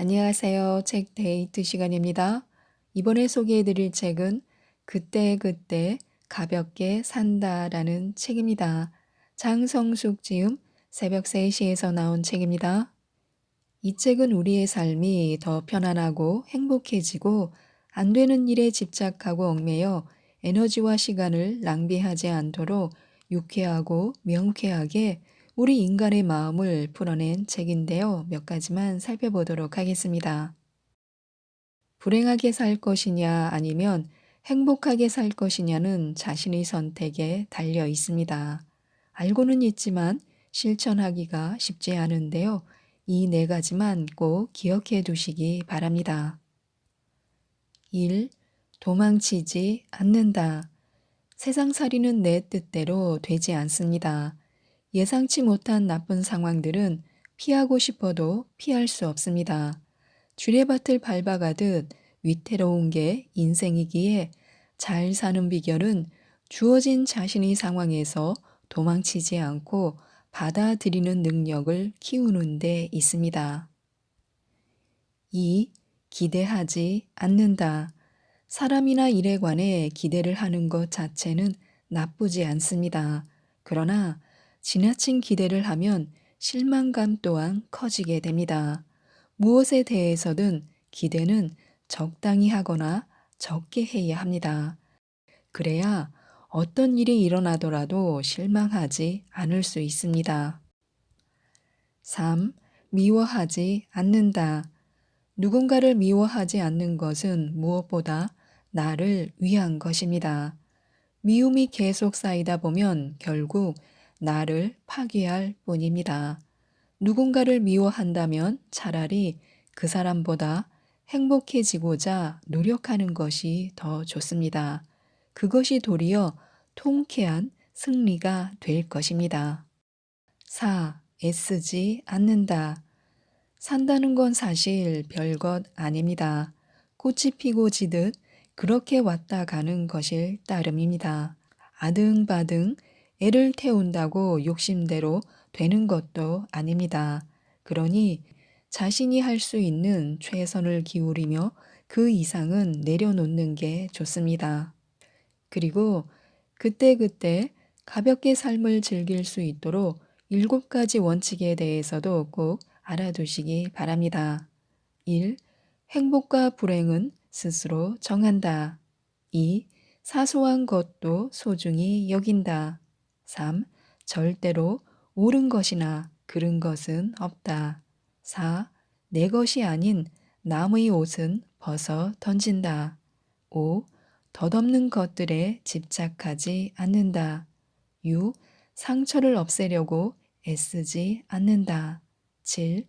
안녕하세요. 책 데이트 시간입니다. 이번에 소개해드릴 책은 그때그때 가볍게 산다라는 책입니다. 장성숙 지음 새벽 3시에서 나온 책입니다. 이 책은 우리의 삶이 더 편안하고 행복해지고 안 되는 일에 집착하고 얽매여 에너지와 시간을 낭비하지 않도록 유쾌하고 명쾌하게 우리 인간의 마음을 풀어낸 책인데요. 몇 가지만 살펴보도록 하겠습니다. 불행하게 살 것이냐 아니면 행복하게 살 것이냐는 자신의 선택에 달려 있습니다. 알고는 있지만 실천하기가 쉽지 않은데요. 이 네 가지만 꼭 기억해 두시기 바랍니다. 1. 도망치지 않는다. 세상살이는 내 뜻대로 되지 않습니다. 예상치 못한 나쁜 상황들은 피하고 싶어도 피할 수 없습니다. 주례밭을 밟아가듯 위태로운 게 인생이기에 잘 사는 비결은 주어진 자신의 상황에서 도망치지 않고 받아들이는 능력을 키우는 데 있습니다. 2. 기대하지 않는다. 사람이나 일에 관해 기대를 하는 것 자체는 나쁘지 않습니다. 그러나 지나친 기대를 하면 실망감 또한 커지게 됩니다. 무엇에 대해서든 기대는 적당히 하거나 적게 해야 합니다. 그래야 어떤 일이 일어나더라도 실망하지 않을 수 있습니다. 3. 미워하지 않는다. 누군가를 미워하지 않는 것은 무엇보다 나를 위한 것입니다. 미움이 계속 쌓이다 보면 결국 나를 파괴할 뿐입니다. 누군가를 미워한다면 차라리 그 사람보다 행복해지고자 노력하는 것이 더 좋습니다. 그것이 도리어 통쾌한 승리가 될 것입니다. 4. 애쓰지 않는다. 산다는 건 사실 별것 아닙니다. 꽃이 피고 지듯 그렇게 왔다 가는 것일 따름입니다. 아등바등 애를 태운다고 욕심대로 되는 것도 아닙니다. 그러니 자신이 할 수 있는 최선을 기울이며 그 이상은 내려놓는 게 좋습니다. 그리고 그때그때 가볍게 삶을 즐길 수 있도록 7가지 원칙에 대해서도 꼭 알아두시기 바랍니다. 1. 행복과 불행은 스스로 정한다. 2. 사소한 것도 소중히 여긴다. 3. 절대로 옳은 것이나 그른 것은 없다. 4. 내 것이 아닌 남의 옷은 벗어 던진다. 5. 덧없는 것들에 집착하지 않는다. 6. 상처를 없애려고 애쓰지 않는다. 7.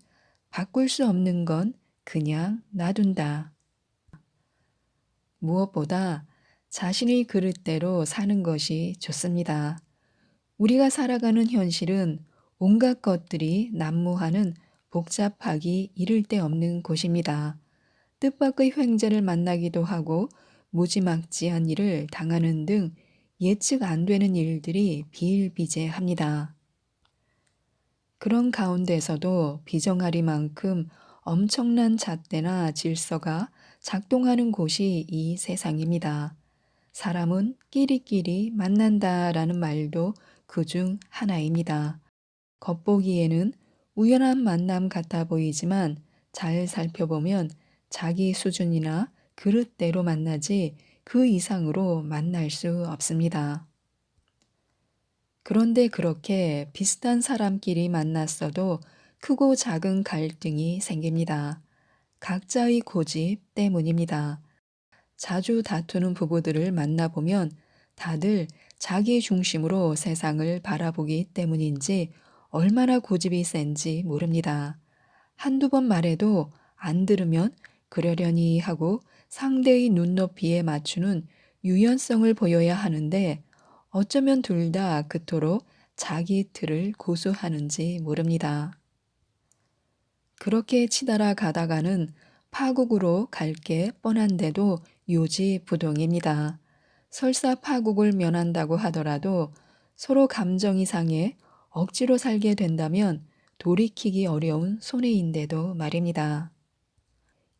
바꿀 수 없는 건 그냥 놔둔다. 무엇보다 자신의 그릇대로 사는 것이 좋습니다. 우리가 살아가는 현실은 온갖 것들이 난무하는 복잡하기 이를 데 없는 곳입니다. 뜻밖의 횡재를 만나기도 하고 무지막지한 일을 당하는 등 예측 안 되는 일들이 비일비재합니다. 그런 가운데서도 비정하리만큼 엄청난 잣대나 질서가 작동하는 곳이 이 세상입니다. 사람은 끼리끼리 만난다라는 말도 그중 하나입니다. 겉보기에는 우연한 만남 같아 보이지만 잘 살펴보면 자기 수준이나 그릇대로 만나지 그 이상으로 만날 수 없습니다. 그런데 그렇게 비슷한 사람끼리 만났어도 크고 작은 갈등이 생깁니다. 각자의 고집 때문입니다. 자주 다투는 부부들을 만나보면 다들 자기 중심으로 세상을 바라보기 때문인지 얼마나 고집이 센지 모릅니다. 한두 번 말해도 안 들으면 그러려니 하고 상대의 눈높이에 맞추는 유연성을 보여야 하는데 어쩌면 둘 다 그토록 자기 틀을 고수하는지 모릅니다. 그렇게 치달아 가다가는 파국으로 갈 게 뻔한데도 요지부동입니다. 설사 파국을 면한다고 하더라도 서로 감정이 상해 억지로 살게 된다면 돌이키기 어려운 손해인데도 말입니다.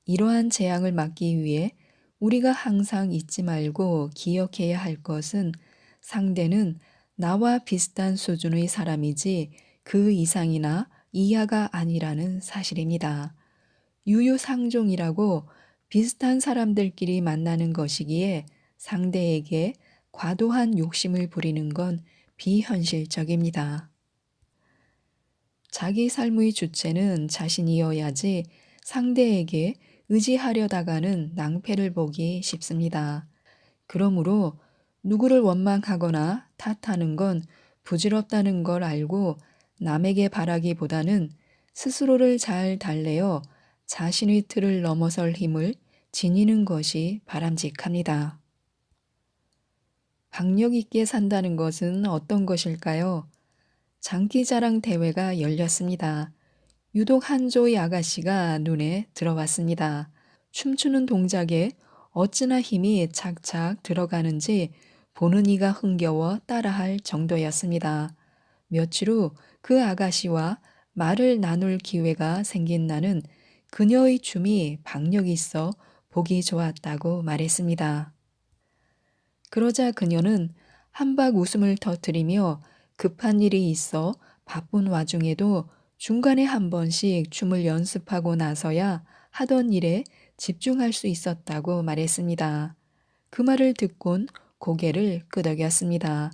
이러한 재앙을 막기 위해 우리가 항상 잊지 말고 기억해야 할 것은 상대는 나와 비슷한 수준의 사람이지 그 이상이나 이하가 아니라는 사실입니다. 유유상종이라고 비슷한 사람들끼리 만나는 것이기에 상대에게 과도한 욕심을 부리는 건 비현실적입니다. 자기 삶의 주체는 자신이어야지 상대에게 의지하려다가는 낭패를 보기 쉽습니다. 그러므로 누구를 원망하거나 탓하는 건 부질없다는 걸 알고 남에게 바라기보다는 스스로를 잘 달래어 자신의 틀을 넘어설 힘을 지니는 것이 바람직합니다. 박력 있게 산다는 것은 어떤 것일까요? 장기자랑 대회가 열렸습니다. 유독 한 조의 아가씨가 눈에 들어왔습니다. 춤추는 동작에 어찌나 힘이 착착 들어가는지 보는 이가 흥겨워 따라할 정도였습니다. 며칠 후 그 아가씨와 말을 나눌 기회가 생긴 나는 그녀의 춤이 박력 있어 보기 좋았다고 말했습니다. 그러자 그녀는 한박 웃음을 터뜨리며 급한 일이 있어 바쁜 와중에도 중간에 한 번씩 춤을 연습하고 나서야 하던 일에 집중할 수 있었다고 말했습니다. 그 말을 듣곤 고개를 끄덕였습니다.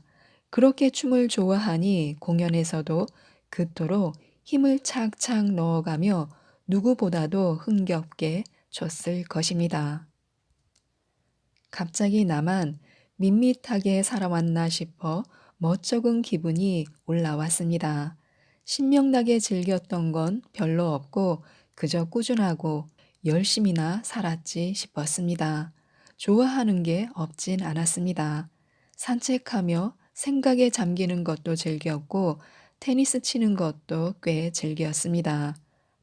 그렇게 춤을 좋아하니 공연에서도 그토록 힘을 착착 넣어가며 누구보다도 흥겹게 췄을 것입니다. 갑자기 나만 밋밋하게 살아왔나 싶어 멋쩍은 기분이 올라왔습니다. 신명나게 즐겼던 건 별로 없고 그저 꾸준하고 열심히나 살았지 싶었습니다. 좋아하는 게 없진 않았습니다. 산책하며 생각에 잠기는 것도 즐겼고 테니스 치는 것도 꽤 즐겼습니다.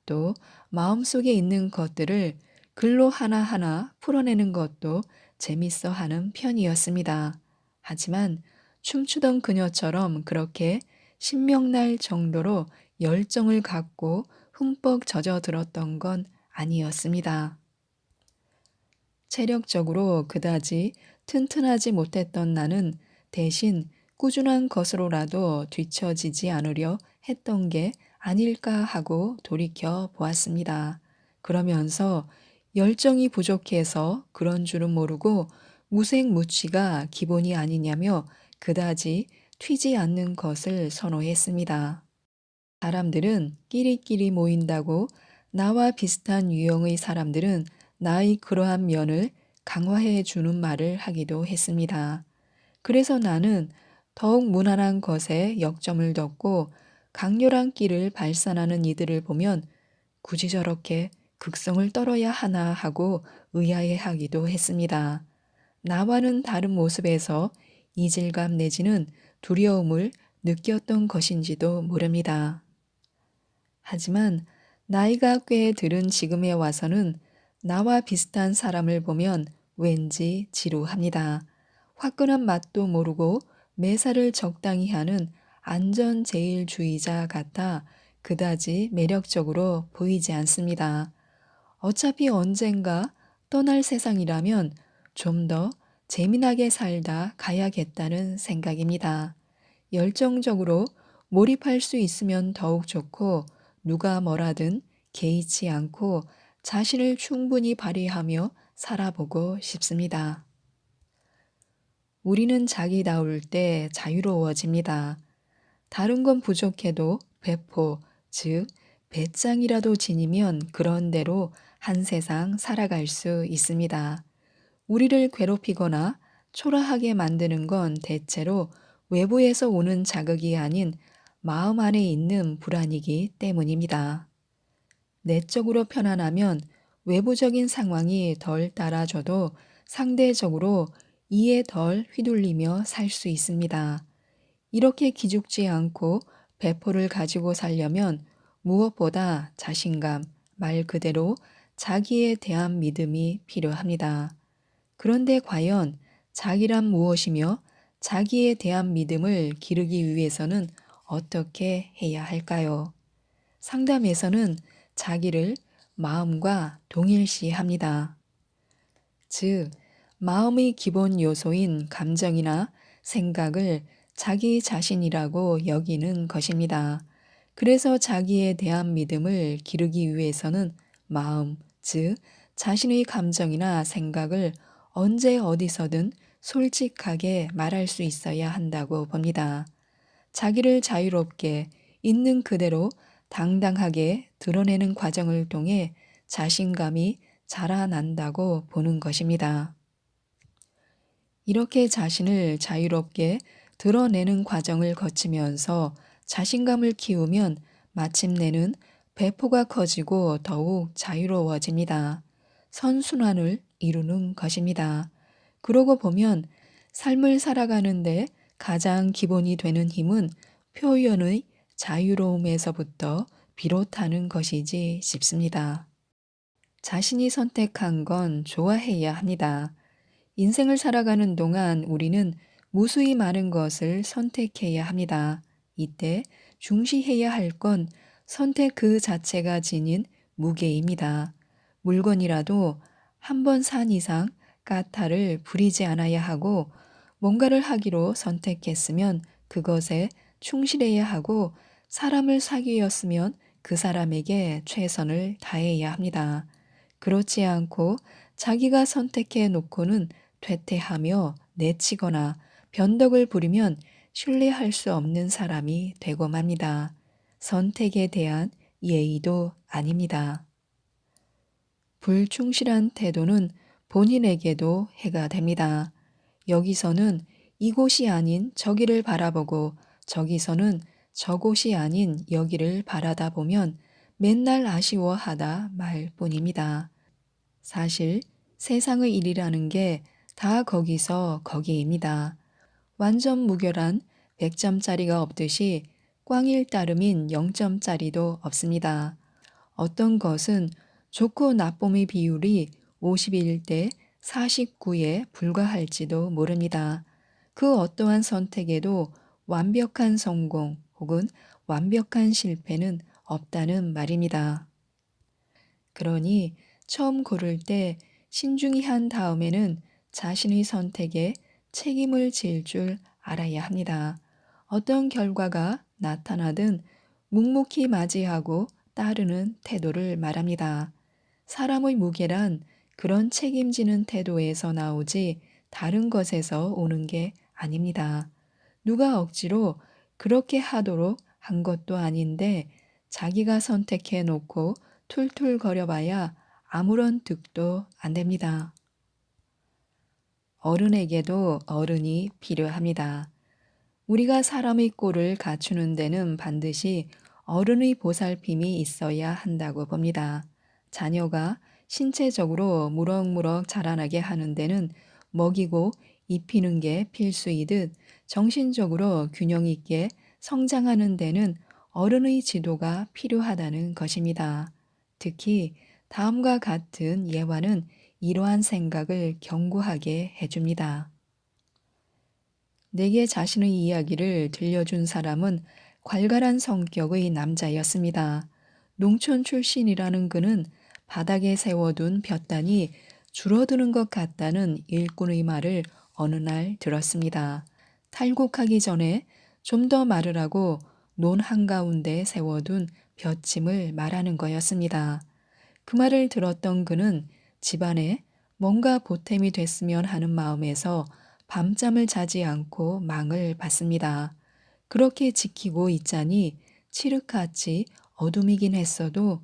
또 마음속에 있는 것들을 글로 하나하나 풀어내는 것도 재밌어 하는 편이었습니다. 하지만 춤추던 그녀처럼 그렇게 신명날 정도로 열정을 갖고 흠뻑 젖어들었던 건 아니었습니다. 체력적으로 그다지 튼튼하지 못했던 나는 대신 꾸준한 것으로라도 뒤처지지 않으려 했던 게 아닐까 하고 돌이켜 보았습니다. 그러면서 열정이 부족해서 그런 줄은 모르고 무색무취가 기본이 아니냐며 그다지 튀지 않는 것을 선호했습니다. 사람들은 끼리끼리 모인다고 나와 비슷한 유형의 사람들은 나의 그러한 면을 강화해 주는 말을 하기도 했습니다. 그래서 나는 더욱 무난한 것에 역점을 뒀고 강렬한 끼를 발산하는 이들을 보면 굳이 저렇게 극성을 떨어야 하나 하고 의아해 하기도 했습니다. 나와는 다른 모습에서 이질감 내지는 두려움을 느꼈던 것인지도 모릅니다. 하지만 나이가 꽤 들은 지금에 와서는 나와 비슷한 사람을 보면 왠지 지루합니다. 화끈한 맛도 모르고 매사를 적당히 하는 안전제일주의자 같아 그다지 매력적으로 보이지 않습니다. 어차피 언젠가 떠날 세상이라면 좀 더 재미나게 살다 가야겠다는 생각입니다. 열정적으로 몰입할 수 있으면 더욱 좋고 누가 뭐라든 개의치 않고 자신을 충분히 발휘하며 살아보고 싶습니다. 우리는 자기다울 때 자유로워집니다. 다른 건 부족해도 배포, 즉 배짱이라도 지니면 그런 대로 한 세상 살아갈 수 있습니다. 우리를 괴롭히거나 초라하게 만드는 건 대체로 외부에서 오는 자극이 아닌 마음 안에 있는 불안이기 때문입니다. 내적으로 편안하면 외부적인 상황이 덜 따라줘도 상대적으로 이에 덜 휘둘리며 살 수 있습니다. 이렇게 기죽지 않고 배포를 가지고 살려면 무엇보다 자신감, 말 그대로 자기에 대한 믿음이 필요합니다. 그런데 과연 자기란 무엇이며 자기에 대한 믿음을 기르기 위해서는 어떻게 해야 할까요? 상담에서는 자기를 마음과 동일시합니다. 즉, 마음의 기본 요소인 감정이나 생각을 자기 자신이라고 여기는 것입니다. 그래서 자기에 대한 믿음을 기르기 위해서는 마음, 즉, 자신의 감정이나 생각을 언제 어디서든 솔직하게 말할 수 있어야 한다고 봅니다. 자기를 자유롭게 있는 그대로 당당하게 드러내는 과정을 통해 자신감이 자라난다고 보는 것입니다. 이렇게 자신을 자유롭게 드러내는 과정을 거치면서 자신감을 키우면 마침내는 배포가 커지고 더욱 자유로워집니다. 선순환을 이루는 것입니다. 그러고 보면 삶을 살아가는데 가장 기본이 되는 힘은 표현의 자유로움에서부터 비롯하는 것이지 싶습니다. 자신이 선택한 건 좋아해야 합니다. 인생을 살아가는 동안 우리는 무수히 많은 것을 선택해야 합니다. 이때 중시해야 할 건 선택 그 자체가 지닌 무게입니다. 물건이라도 한 번 산 이상 까탈을 부리지 않아야 하고 뭔가를 하기로 선택했으면 그것에 충실해야 하고 사람을 사귀었으면 그 사람에게 최선을 다해야 합니다. 그렇지 않고 자기가 선택해 놓고는 퇴퇴하며 내치거나 변덕을 부리면 신뢰할 수 없는 사람이 되고 맙니다. 선택에 대한 예의도 아닙니다. 불충실한 태도는 본인에게도 해가 됩니다. 여기서는 이곳이 아닌 저기를 바라보고 저기서는 저곳이 아닌 여기를 바라다 보면 맨날 아쉬워하다 말 뿐입니다. 사실 세상의 일이라는 게 다 거기서 거기입니다. 완전 무결한 100점짜리가 없듯이 꽝일 따름인 0점짜리도 없습니다. 어떤 것은 좋고 나쁨의 비율이 51대 49에 불과할지도 모릅니다. 그 어떠한 선택에도 완벽한 성공 혹은 완벽한 실패는 없다는 말입니다. 그러니 처음 고를 때 신중히 한 다음에는 자신의 선택에 책임을 질 줄 알아야 합니다. 어떤 결과가 나타나든 묵묵히 맞이하고 따르는 태도를 말합니다. 사람의 무게란 그런 책임지는 태도에서 나오지 다른 것에서 오는 게 아닙니다. 누가 억지로 그렇게 하도록 한 것도 아닌데 자기가 선택해 놓고 툴툴거려봐야 아무런 득도 안 됩니다. 어른에게도 어른이 필요합니다. 우리가 사람의 꼴을 갖추는 데는 반드시 어른의 보살핌이 있어야 한다고 봅니다. 자녀가 신체적으로 무럭무럭 자라나게 하는 데는 먹이고 입히는 게 필수이듯 정신적으로 균형 있게 성장하는 데는 어른의 지도가 필요하다는 것입니다. 특히 다음과 같은 예화는 이러한 생각을 견고하게 해줍니다. 내게 자신의 이야기를 들려준 사람은 괄괄한 성격의 남자였습니다. 농촌 출신이라는 그는 바닥에 세워둔 볕단이 줄어드는 것 같다는 일꾼의 말을 어느 날 들었습니다. 탈곡하기 전에 좀 더 마르라고 논 한가운데 세워둔 볕짐을 말하는 거였습니다. 그 말을 들었던 그는 집안에 뭔가 보탬이 됐으면 하는 마음에서 밤잠을 자지 않고 망을 봤습니다. 그렇게 지키고 있자니 칠흑같이 어둠이긴 했어도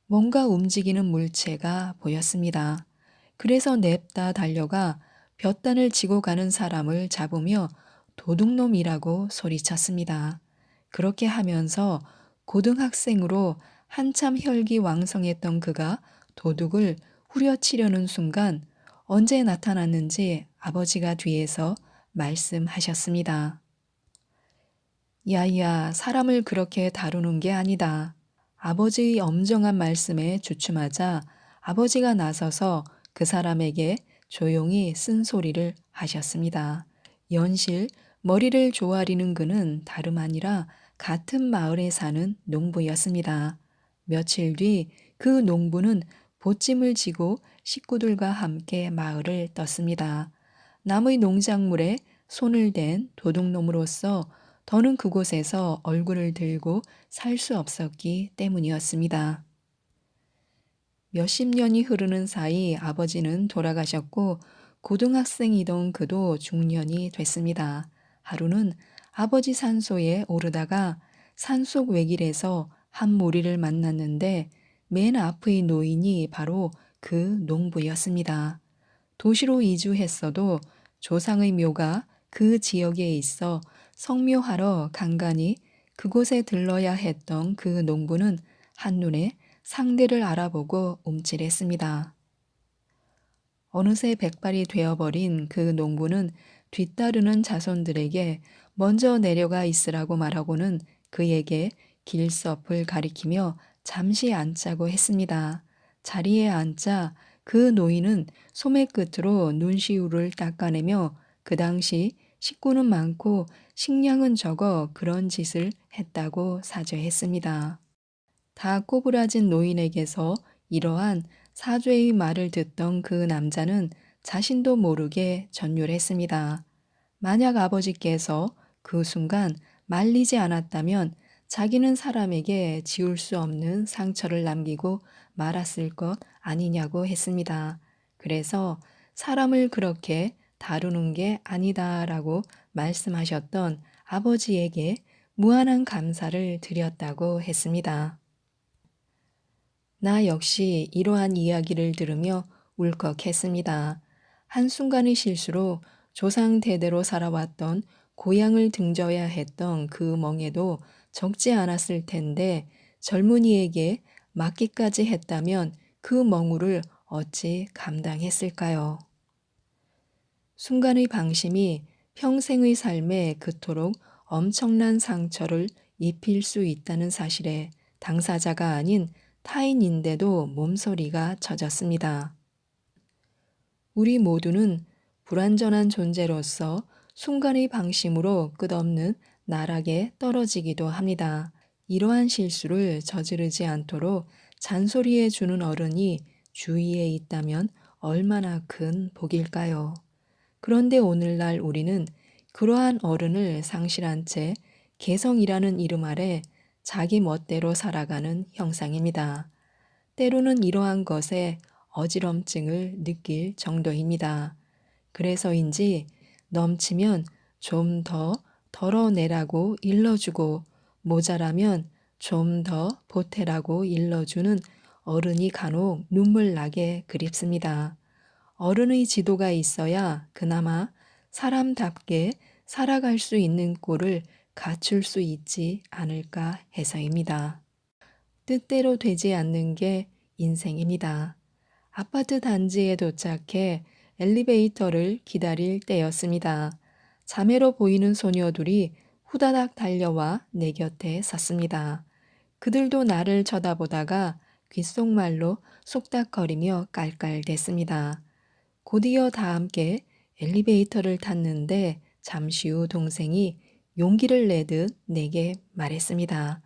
뭔가 움직이는 물체가 보였습니다. 그래서 냅다 달려가 볕단을 지고 가는 사람을 잡으며 도둑놈이라고 소리쳤습니다. 그렇게 하면서 고등학생으로 한참 혈기왕성했던 그가 도둑을 후려치려는 순간 언제 나타났는지 아버지가 뒤에서 말씀하셨습니다. 야야, 사람을 그렇게 다루는 게 아니다. 아버지의 엄정한 말씀에 주춤하자 아버지가 나서서 그 사람에게 조용히 쓴소리를 하셨습니다. 연실 머리를 조아리는 그는 다름 아니라 같은 마을에 사는 농부였습니다. 며칠 뒤 그 농부는 보찜을 지고 식구들과 함께 마을을 떴습니다. 남의 농작물에 손을 댄 도둑놈으로서 더는 그곳에서 얼굴을 들고 살 수 없었기 때문이었습니다. 몇십 년이 흐르는 사이 아버지는 돌아가셨고 고등학생이던 그도 중년이 됐습니다. 하루는 아버지 산소에 오르다가 산속 외길에서 한 무리를 만났는데 맨 앞의 노인이 바로 그 농부였습니다. 도시로 이주했어도 조상의 묘가 그 지역에 있어 성묘하러 간간히 그곳에 들러야 했던 그 농부는 한눈에 상대를 알아보고 움찔했습니다. 어느새 백발이 되어버린 그 농부는 뒤따르는 자손들에게 먼저 내려가 있으라고 말하고는 그에게 길섭을 가리키며 잠시 앉자고 했습니다. 자리에 앉자 그 노인은 소매 끝으로 눈시울을 닦아내며 그 당시 식구는 많고 식량은 적어 그런 짓을 했다고 사죄했습니다. 다 꼬부라진 노인에게서 이러한 사죄의 말을 듣던 그 남자는 자신도 모르게 전율했습니다. 만약 아버지께서 그 순간 말리지 않았다면 자기는 사람에게 지울 수 없는 상처를 남기고 말았을 것 아니냐고 했습니다. 그래서 사람을 그렇게 다루는 게 아니다라고 말씀하셨던 아버지에게 무한한 감사를 드렸다고 했습니다. 나 역시 이러한 이야기를 들으며 울컥했습니다. 한순간의 실수로 조상 대대로 살아왔던 고향을 등져야 했던 그 멍에도 적지 않았을 텐데 젊은이에게 맡기까지 했다면 그 멍우를 어찌 감당했을까요? 순간의 방심이 평생의 삶에 그토록 엄청난 상처를 입힐 수 있다는 사실에 당사자가 아닌 타인인데도 몸서리가 젖었습니다. 우리 모두는 불완전한 존재로서 순간의 방심으로 끝없는 나락에 떨어지기도 합니다. 이러한 실수를 저지르지 않도록 잔소리해 주는 어른이 주위에 있다면 얼마나 큰 복일까요? 그런데 오늘날 우리는 그러한 어른을 상실한 채 개성이라는 이름 아래 자기 멋대로 살아가는 형상입니다. 때로는 이러한 것에 어지럼증을 느낄 정도입니다. 그래서인지 넘치면 좀 더 덜어내라고 일러주고 모자라면 좀 더 보태라고 일러주는 어른이 간혹 눈물 나게 그립습니다. 어른의 지도가 있어야 그나마 사람답게 살아갈 수 있는 꼴을 갖출 수 있지 않을까 해서입니다. 뜻대로 되지 않는 게 인생입니다. 아파트 단지에 도착해 엘리베이터를 기다릴 때였습니다. 자매로 보이는 소녀들이 후다닥 달려와 내 곁에 섰습니다. 그들도 나를 쳐다보다가 귓속말로 속닥거리며 깔깔댔습니다. 곧이어 다 함께 엘리베이터를 탔는데 잠시 후 동생이 용기를 내듯 내게 말했습니다.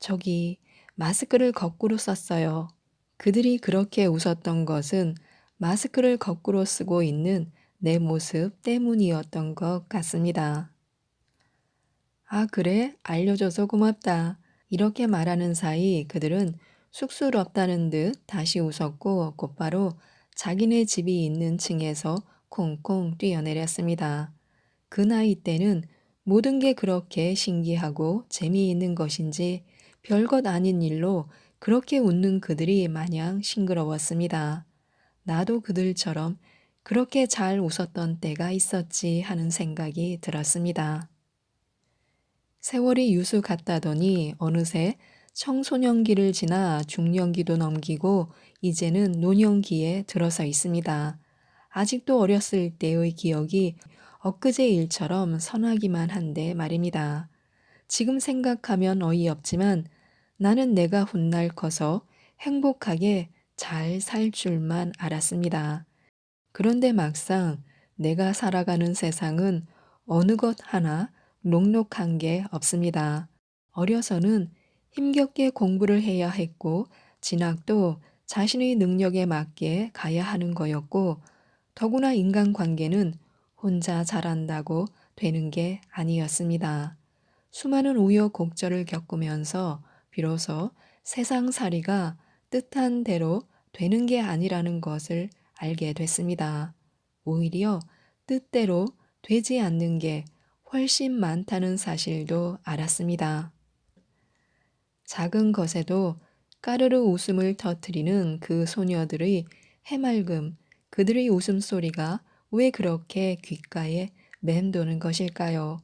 저기 마스크를 거꾸로 썼어요. 그들이 그렇게 웃었던 것은 마스크를 거꾸로 쓰고 있는 내 모습 때문이었던 것 같습니다. 아, 그래? 알려줘서 고맙다. 이렇게 말하는 사이 그들은 쑥스럽다는 듯 다시 웃었고 곧바로 자기네 집이 있는 층에서 콩콩 뛰어내렸습니다. 그 나이 때는 모든 게 그렇게 신기하고 재미있는 것인지 별것 아닌 일로 그렇게 웃는 그들이 마냥 싱그러웠습니다. 나도 그들처럼 그렇게 잘 웃었던 때가 있었지 하는 생각이 들었습니다. 세월이 유수 같다더니 어느새 청소년기를 지나 중년기도 넘기고 이제는 노년기에 들어서 있습니다. 아직도 어렸을 때의 기억이 엊그제 일처럼 선하기만 한데 말입니다. 지금 생각하면 어이없지만 나는 내가 훗날 커서 행복하게 잘 살 줄만 알았습니다. 그런데 막상 내가 살아가는 세상은 어느 것 하나 녹록한 게 없습니다. 어려서는 힘겹게 공부를 해야 했고 진학도 자신의 능력에 맞게 가야 하는 거였고, 더구나 인간관계는 혼자 잘한다고 되는 게 아니었습니다. 수많은 우여곡절을 겪으면서 비로소 세상살이가 뜻한 대로 되는 게 아니라는 것을 알게 됐습니다. 오히려 뜻대로 되지 않는 게 훨씬 많다는 사실도 알았습니다. 작은 것에도 까르르 웃음을 터뜨리는 그 소녀들의 해맑음, 그들의 웃음소리가 왜 그렇게 귓가에 맴도는 것일까요?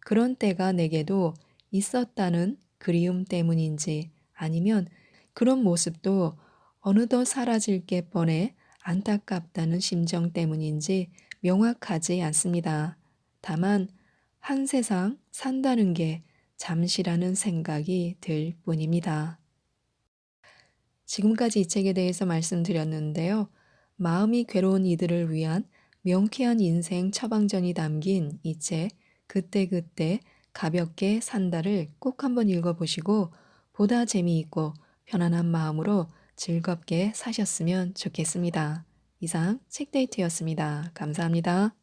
그런 때가 내게도 있었다는 그리움 때문인지, 아니면 그런 모습도 어느덧 사라질 게 뻔해 안타깝다는 심정 때문인지 명확하지 않습니다. 다만 한 세상 산다는 게 잠시라는 생각이 들 뿐입니다. 지금까지 이 책에 대해서 말씀드렸는데요. 마음이 괴로운 이들을 위한 명쾌한 인생 처방전이 담긴 이 책, 그때그때 가볍게 산다를 꼭 한번 읽어보시고 보다 재미있고 편안한 마음으로 즐겁게 사셨으면 좋겠습니다. 이상 책데이트였습니다. 감사합니다.